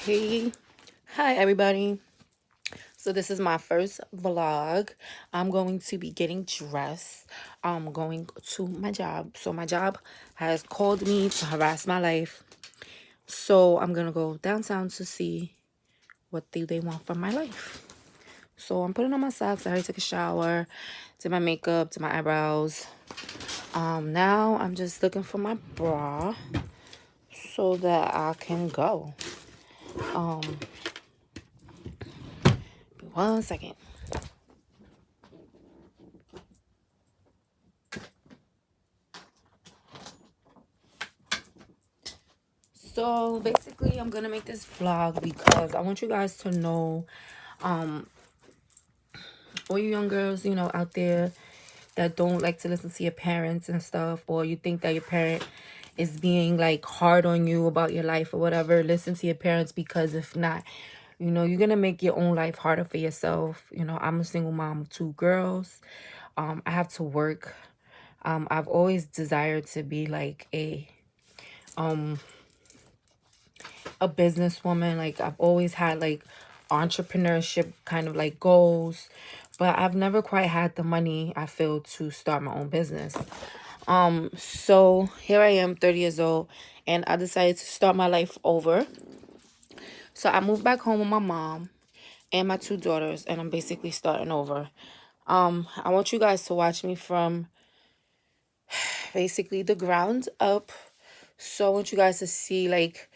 Hey, hi everybody. So this is my first vlog. I'm going to be getting dressed. I'm going to my job. So my job has called me to harass my life. So I'm gonna go downtown to see what they want from my life. So I'm putting on my socks. I already took a shower, did my makeup, did my eyebrows. Now I'm just looking for my bra so that I can go. Um, 1 second. So basically, I'm gonna make this vlog because I want you guys to know, um, all you young girls, out there that don't like to listen to your parents and stuff, or you think that your parent is being like hard on you about your life or whatever. Listen to your parents, because if not, you're gonna make your own life harder for yourself. I'm a single mom of two girls. I have to work. I've always desired to be like um a businesswoman. Like, I've always had like entrepreneurship kind of like goals, but I've never quite had the money, I feel, to start my own business. So here I am, 30 years old, and I decided to start my life over. So I moved back home with my mom and my two daughters, and I'm basically starting over. I want you guys to watch me from basically the ground up. So I want you guys to see like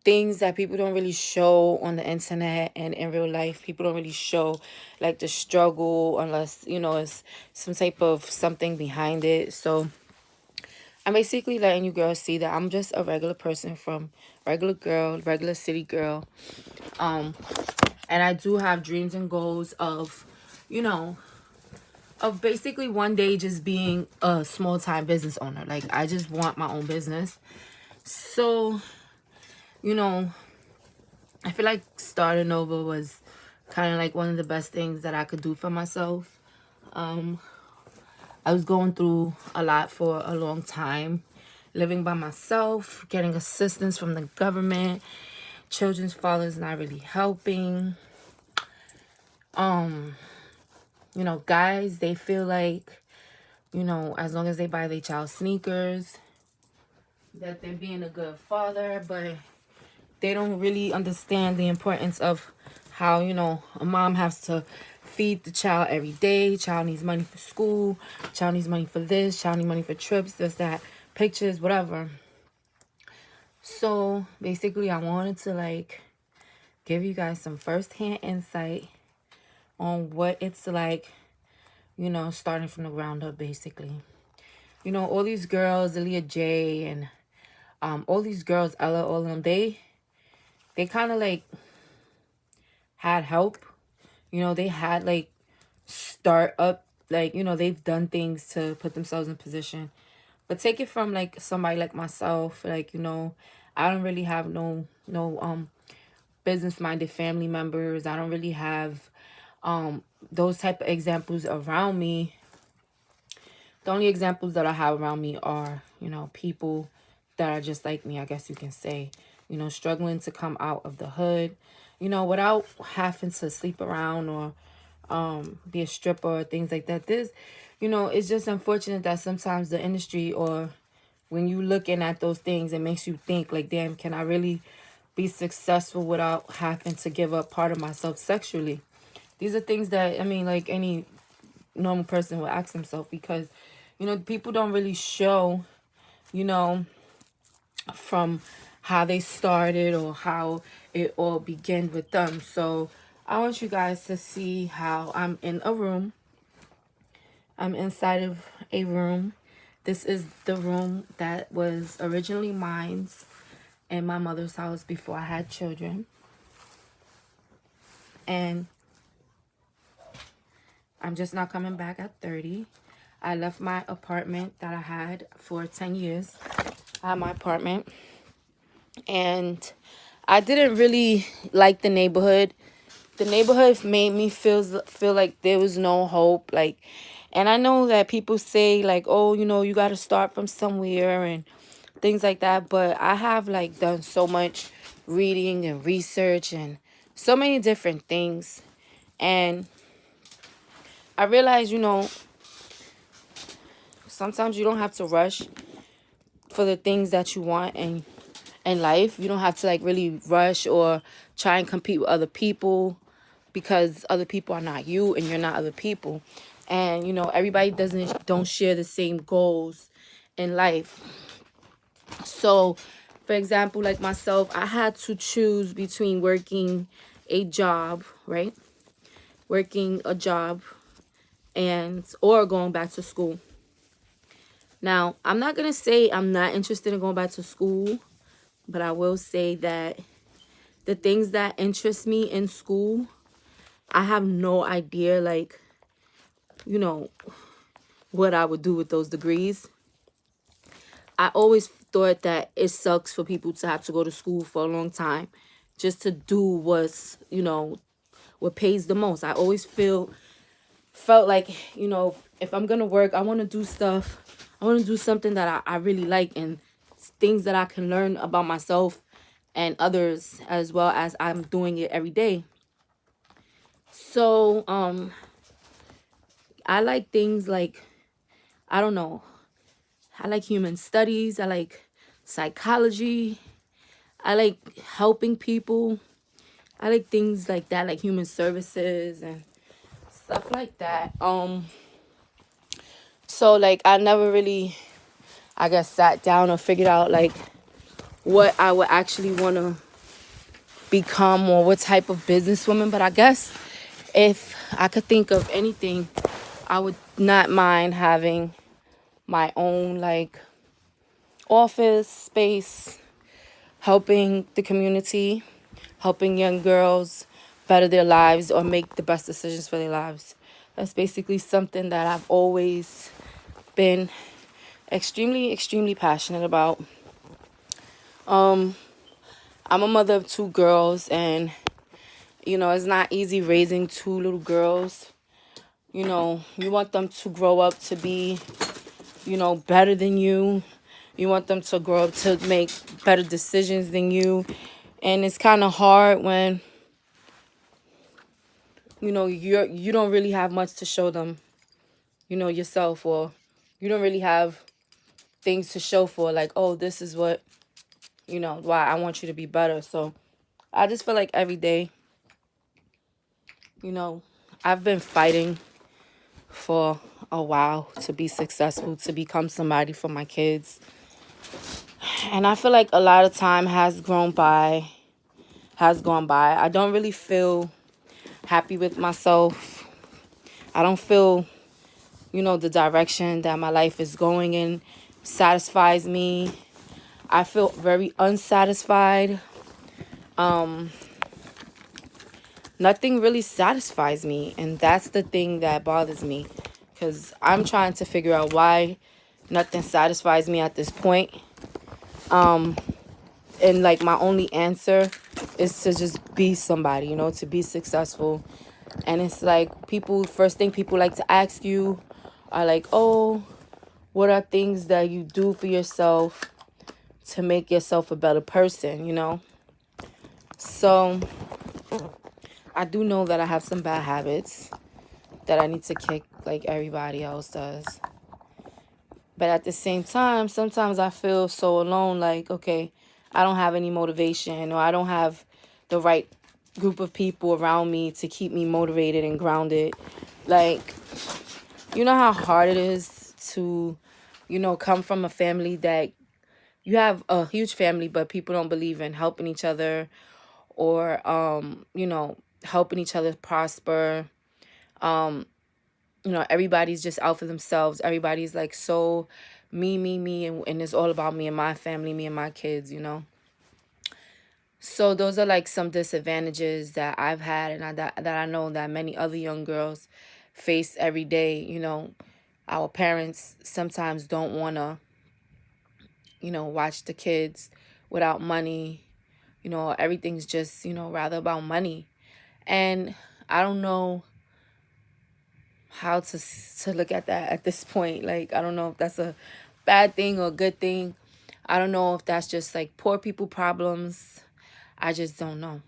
things that people don't really show on the internet and in real life. People don't really show like the struggle unless it's some type of something behind it. So I'm basically letting you girls see that I'm just a regular person, from regular girl, regular city girl. um and I do have dreams and goals of, you know of basically one day just being a small time business owner. Like, I just want my own business. So, you know I feel like starting over was kind of like one of the best things that I could do for myself. Um, I was going through a lot for a long time, living by myself, getting assistance from the government. Children's fathers not really helping. Um, guys, they feel like, as long as they buy their child sneakers, that they're being a good father, but they don't really understand the importance of how, a mom has to feed the child every day. Child needs money for school. Child needs money for this. Child needs money for trips, this, that, pictures, whatever. So basically, I wanted to like give you guys some firsthand insight on what it's like, starting from the ground up, basically. All these girls, Aaliyah J and all these girls, Ella, all of them, they kind of like had help. They had like start up, like, they've done things to put themselves in position. But take it from like somebody like myself, like, I don't really have no business minded family members. I don't really have those type of examples around me. The only examples that I have around me are, people that are just like me, I guess you can say, struggling to come out of the hood, without having to sleep around or be a stripper or things like that. It's just unfortunate that sometimes the industry, or when you looking at those things, it makes you think like, damn, can I really be successful without having to give up part of myself sexually? These are things that, I mean, like any normal person will ask themselves, because people don't really show, you know from how they started or how it all began with them. So I want you guys to see how I'm in a room. I'm inside of a room. This is the room that was originally mine's in my mother's house before I had children. And I'm just not coming back at 30. I left my apartment that I had for 10 years. I had my apartment, and I didn't really like the neighborhood. The neighborhood made me feel like there was no hope. Like, and I know that people say like, oh, you got to start from somewhere and things like that. But I have like done so much reading and research and so many different things. And I realized, sometimes you don't have to rush for the things that you want in life. You don't have to like really rush or try and compete with other people, because other people are not you and you're not other people. And everybody don't share the same goals in life. So for example, like myself, I had to choose between working a job, right? Working a job and or going back to school. Now, I'm not going to say I'm not interested in going back to school, but I will say that the things that interest me in school, I have no idea, like, what I would do with those degrees. I always thought that it sucks for people to have to go to school for a long time just to do what pays the most. I always felt like, if I'm going to work, I want to do stuff. I want to do something that I really like, and things that I can learn about myself and others, as well as I'm doing it every day. So, I like things like, I don't know, I like human studies, I like psychology, I like helping people, I like things like that, like human services and stuff like that. So like I never really, I guess, sat down or figured out like what I would actually want to become or what type of businesswoman. But I guess if I could think of anything, I would not mind having my own like office space, helping the community, helping young girls better their lives or make the best decisions for their lives. That's basically something that I've always been extremely passionate about. I'm a mother of two girls, and it's not easy raising two little girls. You want them to grow up to be, better than you. You want them to grow up to make better decisions than you. And it's kind of hard when, you don't really have much to show them, yourself, or you don't really have things to show for, like, oh, this is what, why I want you to be better. So I just feel like every day, I've been fighting for a while to be successful, to become somebody for my kids. And I feel like a lot of time has gone by. I don't really feel happy with myself. I don't feel, the direction that my life is going in satisfies me. I feel very unsatisfied. Nothing really satisfies me, and that's the thing that bothers me, because I'm trying to figure out why nothing satisfies me at this point. And like my only answer is to just be somebody, to be successful. And it's like first thing people like to ask you are like, oh, what are things that you do for yourself to make yourself a better person? So I do know that I have some bad habits that I need to kick like everybody else does. But at the same time, sometimes I feel so alone, like, okay, I don't have any motivation, or I don't have the right group of people around me to keep me motivated and grounded. Like, you know how hard it is to, come from a family that you have a huge family, but people don't believe in helping each other, or, helping each other prosper. Everybody's just out for themselves. Everybody's like so me, and it's all about me and my family, me and my kids. So those are like some disadvantages that I've had, and that I know that many other young girls face every day. Our parents sometimes don't want to, watch the kids without money. Everything's just, rather about money. And I don't know how to look at that at this point. Like, I don't know if that's a bad thing or a good thing. I don't know if that's just like poor people problems. I just don't know.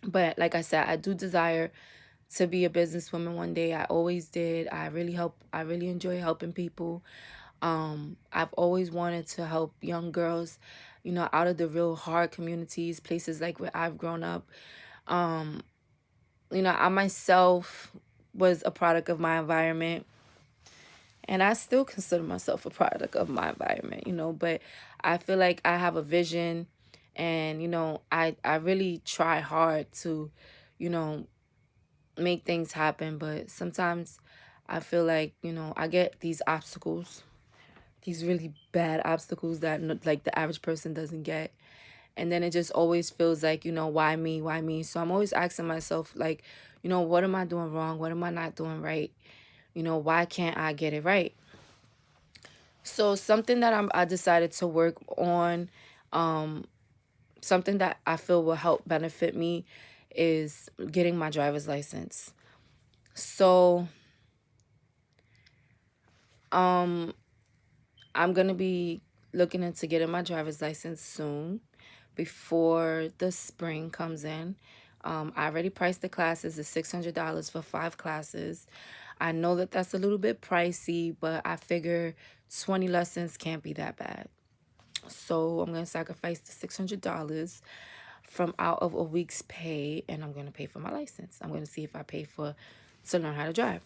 But like I said, I do desire to be a businesswoman one day. I always did. I really enjoy helping people. I've always wanted to help young girls, you know, out of the real hard communities, places like where I've grown up. Um, you know, I myself was a product of my environment, and I still consider myself a product of my environment, you know, but I feel like I have a vision, and, you know, I really try hard to, you know, make things happen, but sometimes I feel like, you know, I get these obstacles, these really bad obstacles that like the average person doesn't get. And then it just always feels like, you know, why me? Why me? So I'm always asking myself, like, you know, what am I doing wrong? What am I not doing right? You know, why can't I get it right? So something that I decided to work on, um, something that I feel will help benefit me is getting my driver's license. So um, I'm going to be looking into getting my driver's license soon, before the spring comes in. I already priced the classes. It's $600 for 5 classes. I know that that's a little bit pricey, but I figure 20 lessons can't be that bad. So I'm going to sacrifice the $600 from out of a week's pay, and I'm going to pay for my license. I'm going to see if I pay for to learn how to drive.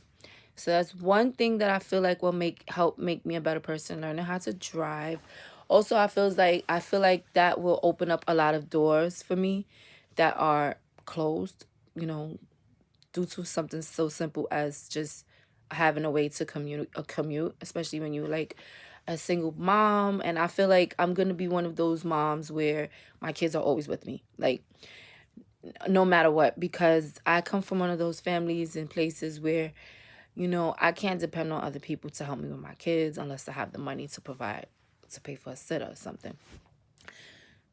So that's one thing that I feel like will help make me a better person, learning how to drive. Also, I feel like that will open up a lot of doors for me that are closed, you know, due to something so simple as just having a way to commute, especially when you like a single mom. And I feel like I'm gonna be one of those moms where my kids are always with me, like no matter what, because I come from one of those families and places where, you know, I can't depend on other people to help me with my kids unless I have the money to pay for a sitter or something.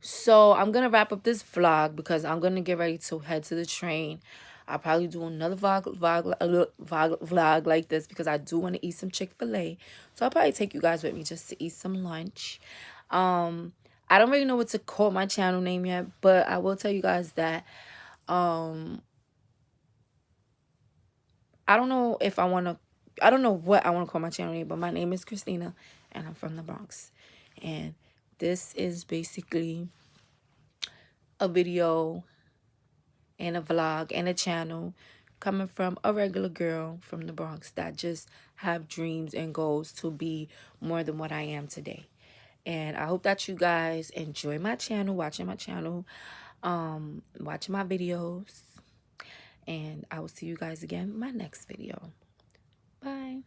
So I'm going to wrap up this vlog because I'm going to get ready to head to the train. I'll probably do another vlog like this because I do want to eat some Chick-fil-A. So I'll probably take you guys with me just to eat some lunch. I don't really know what to call my channel name yet, but I will tell you guys that I don't know what I want to call my channel name, but my name is Christina and I'm from the Bronx. And this is basically a video and a vlog and a channel coming from a regular girl from the Bronx that just have dreams and goals to be more than what I am today. And I hope that you guys enjoy my channel, watching my channel, watching my videos. And I will see you guys again in my next video. Bye.